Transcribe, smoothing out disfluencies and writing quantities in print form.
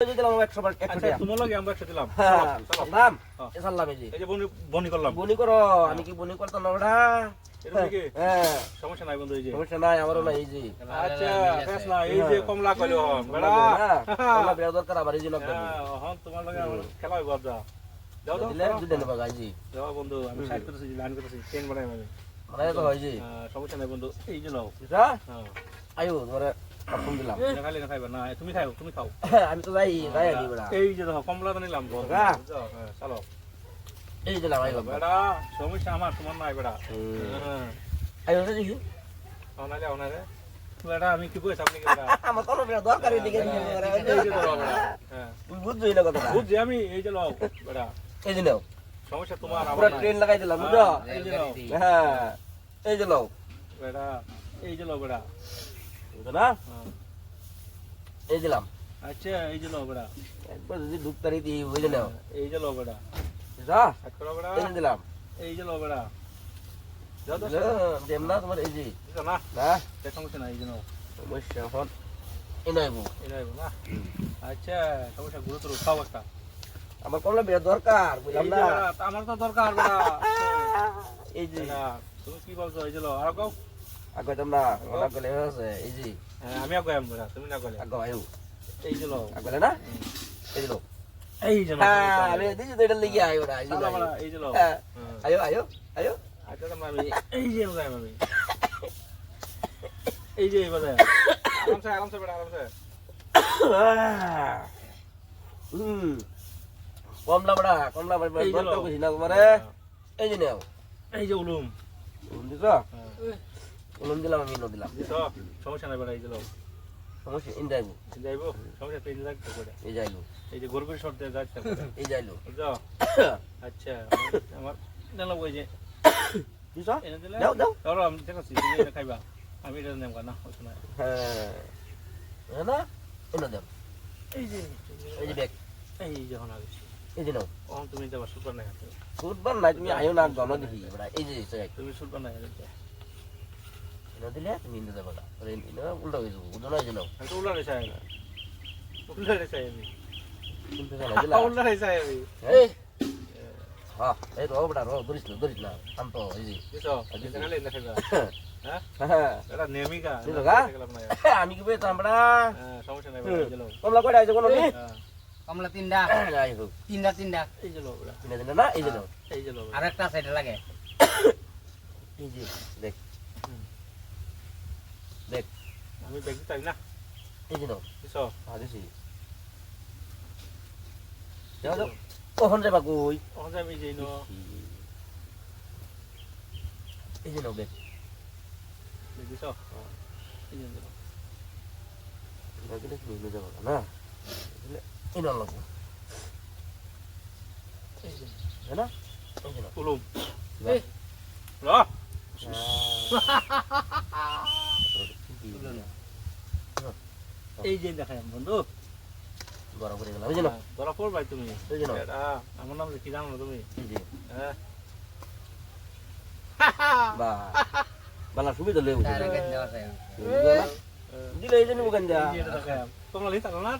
দিলাম 100 টাকা। আচ্ছা তোমার লাগে আমরা 100 দিলাম। হ্যাঁ, চলো দাম হ্যাঁ। এ সাল্লাম এই যে এই যে বনি করলাম। বনি করো, আমি কি বনি করতাম না ওটা? এরকম কি হ্যাঁ, সমস্যা নাই বন্ধু এই যে। সমস্যা নাই, আমারও নাই এই যে। আচ্ছা ফেস না এই যে কমলা কইলো বেড়া। কমলা বেড়া দরকার আবার এই যে লাগবে। হ্যাঁ হন তোমার লাগে আমার খেলা হইব যা। যাও যাও দিলে দুধ দেন বাবা এই যে। যাও বন্ধু আমি সাইড করতেছি লাইন করতেছি চেন বানাই আমি। মানে তো হয় যে। সমস্যা নাই বন্ধু এই যে নাও। বুঝা? হ্যাঁ আয়ো ধরে ফোন দিলাম। না খাইলে না খাইবা না তুমি খাও তুমি খাও। আমি তো যাই আনি বেড়া। এই যে দেখো কমলা তো নিলাম বুঝছো? হ্যাঁ চলো এই যে নাম আইলো বেড়া সমস্যা আমার তোমার নাই বেড়া। হ্যাঁ আয়ো যে দেখি ওনালে ওনালে বেড়া আমি কি কইছ আপনি কি বেড়া আমার কোনো বেড়া দরকার নেই দিকে দিকে এই যে ধরো বেড়া হ্যাঁ তুমি বুঝছই না কথাটা। বুঝছি আমি এই যে লও বেড়া এই যে নাও সমস্যা তোমার পুরো আমার নাই ট্রেন লাগাই দিলাম বুঝছো? এই যে লও হ্যাঁ, এই যে নাও বেড়া এই যে লও বেড়া বুঝছো না? হ্যাঁ এই দিলাম। আচ্ছা এই যে লও বেড়া একবার যদি ঢুকতারি দিই ওই যে নাও এই যে লও বেড়া বুঝছো? এক করো বেড়া এই যে দিলাম। এই যে লও বেড়া যাও তো দেম না তোমার এই যে বুঝছো না না এই সমস্যা নাই এই যে নাও সমস্যা এখন এনাইবো। এই নাও না আচ্ছা সমস্যা গুরুতর খাও একটা আমার কমলা বেড়া দরকার বুঝলাম এই যে না? বেড়া, আমার তো দরকার বেড়া এই যে বেড়া, তুমি কি বলছো এই যে লও আর কও আগাইতাম না ওটা গলে হয়েছে এই যে হ্যাঁ আমি আগাম বেড়া তুমি না গলে আগা আয়ো এই যে লও আগলে না এই যে লো এই যে হ্যাঁ আমি দিছি তো এটা লিখে আয়ো না এই যে চালা আয়ো। বেড়া এই যে লও হ্যাঁ, হ্যাঁ। আয়ো আয়ো আয়ো আচ্ছা তোমরা আমি এই যে আগাম আমি এই যে বাজে আরামসে বেড়া আরামসে হুম কমলা বেড়া এই যে দরকার লো। বুঝি না তোমারে এই যে নাও এই যে উলুম দিছ হ্যাঁ উলুম দিলাম আমি নো দিলাম দিছো সমস্যা নাই বেড়া এই যে লও সমস্যা ইন্দাইবো যাইবো সমস্যা তো এই যে লাগতে করে এই যাইলো এই যে গরুর শর্ট দিয়ে যাচ্ছে এই যাইলো বুঝছো আচ্ছা আমার নালা ওই যে দিছ এনে দিলে দাও দাও ধরো আমি দেখছি তুমি এটা খাইবা আমি এটা নেব না হইছ না হ্যাঁ না এনে দাও এই যে এই যে ব্যাগ এই যখন আগে এই যে নাও তখন তুমি যাবা সুপার নাই হাতে ফুটবল নাই তুমি আয়ো না গণ দেখি বেড়া এই যে চেক তুমি সুপার নাই হাতে এনে দিলে তুমি ইন্দে যাবা না এনে উল্টা হয়ে যাবো বুঝো না এই যে নাও আমি তো উল্লা রে চাই উল্লা রে চাই আমি কিন্তু চালা দিলা উল্লা রে চাই আমি এই হ্যাঁ এই রো বেড়া রো ধরিস না শান্ত এই যে দিছো এটা খালি না খাইবা হ্যাঁ হ্যাঁ এটা নেমিকা দিছো গা? গেলাম না আমি কি পেতাম বেড়া হ্যাঁ সমস্যা নাই বেড়া গেলো কমলা কয়টা আছে কোনো নি হ্যাঁ কমলা তিনটা যাই হোক তিনটা এই যে লো বেড়া কিনে দিলে না এই যে নাও এই যে লো আর একটা সাইডে লাগে এই যে দেখ আমি ব্যাগ দিতাম না এই যে নাও দিছো ভাগেছি যাও যাও কখন যাবা কই তখন আমি যেই নো এই যে নাও দেখ দিছো এই যে দিলো এগুলো নিয়ে যাবো না এই নাও লাগবো এই যে তাই না এই যে নাও উলুম এই ল এই যে দেখাই বন্ধু বড় করে গেলাম এই যে নাও ধরা পড় ভাই তুমি এই যে নাও এটা আমার নাম কি জানো না তুমি এই যে হ্যাঁ বা বালা সুবিধা লেবু তার আগে দেওয়া যায় দিলে এই যে নিবো গাঞ্জা এই যে এটা দেখাই তোমরা লিখা না